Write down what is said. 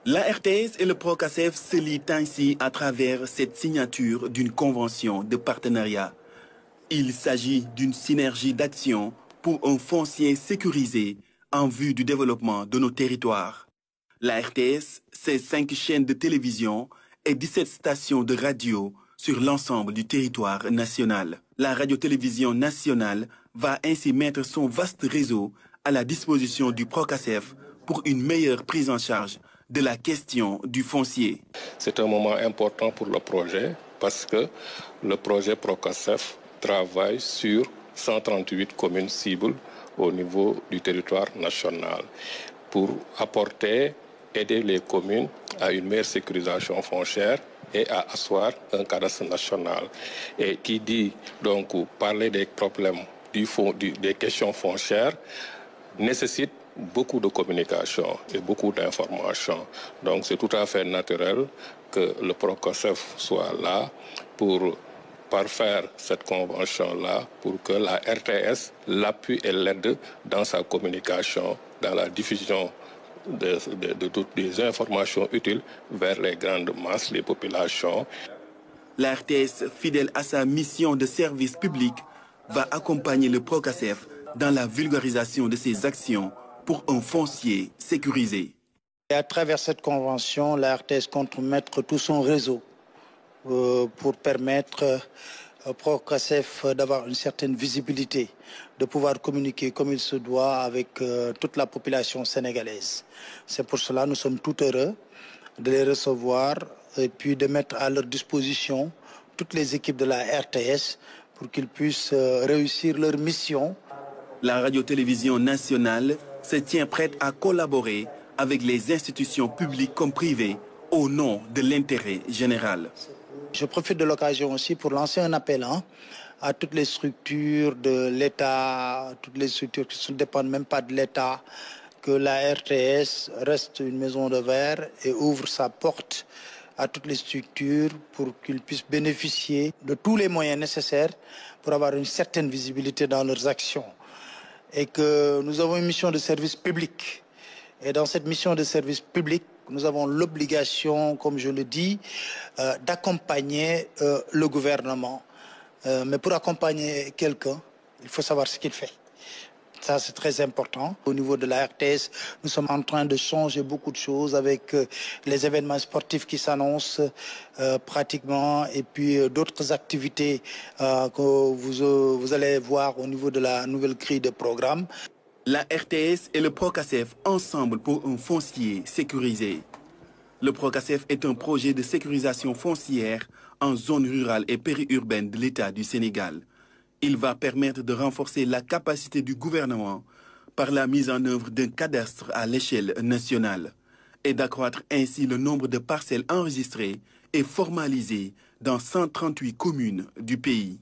La RTS et le Procasef se lient ainsi à travers cette signature d'une convention de partenariat. Il s'agit d'une synergie d'action pour un foncier sécurisé en vue du développement de nos territoires. La RTS, c'est 5 chaînes de télévision et 17 stations de radio sur l'ensemble du territoire national. La radio-télévision nationale va ainsi mettre son vaste réseau à la disposition du Procasef pour une meilleure prise en charge de la question du foncier. C'est un moment important pour le projet parce que le projet Procasef travaille sur 138 communes cibles au niveau du territoire national pour aider les communes à une meilleure sécurisation foncière et à asseoir un cadastre national. Et qui dit donc parler des problèmes des questions foncières nécessite beaucoup de communication et beaucoup d'informations. Donc c'est tout à fait naturel que le Procasef soit là pour parfaire cette convention-là, pour que la RTS l'appuie et l'aide dans sa communication, dans la diffusion de toutes les informations utiles vers les grandes masses, les populations. La RTS, fidèle à sa mission de service public, va accompagner le Procasef dans la vulgarisation de ses actions pour un foncier sécurisé. Et à travers cette convention, la RTS compte mettre tout son réseau pour permettre au Procasef d'avoir une certaine visibilité, de pouvoir communiquer comme il se doit avec toute la population sénégalaise. C'est pour cela que nous sommes tout heureux de les recevoir et puis de mettre à leur disposition toutes les équipes de la RTS pour qu'ils puissent réussir leur mission. La radio-télévision nationale se tient prête à collaborer avec les institutions publiques comme privées au nom de l'intérêt général. Je profite de l'occasion aussi pour lancer un appel à toutes les structures de l'État, toutes les structures qui ne dépendent même pas de l'État, que la RTS reste une maison de verre et ouvre sa porte à toutes les structures pour qu'ils puissent bénéficier de tous les moyens nécessaires pour avoir une certaine visibilité dans leurs actions. Et que nous avons une mission de service public. Et dans cette mission de service public, nous avons l'obligation, comme je le dis, d'accompagner le gouvernement. Mais pour accompagner quelqu'un, il faut savoir ce qu'il fait. Ça, c'est très important. Au niveau de la RTS, nous sommes en train de changer beaucoup de choses avec les événements sportifs qui s'annoncent pratiquement et puis d'autres activités que vous allez voir au niveau de la nouvelle grille de programme. La RTS et le Procasef ensemble pour un foncier sécurisé. Le Procasef est un projet de sécurisation foncière en zone rurale et périurbaine de l'État du Sénégal. Il va permettre de renforcer la capacité du gouvernement par la mise en œuvre d'un cadastre à l'échelle nationale et d'accroître ainsi le nombre de parcelles enregistrées et formalisées dans 138 communes du pays.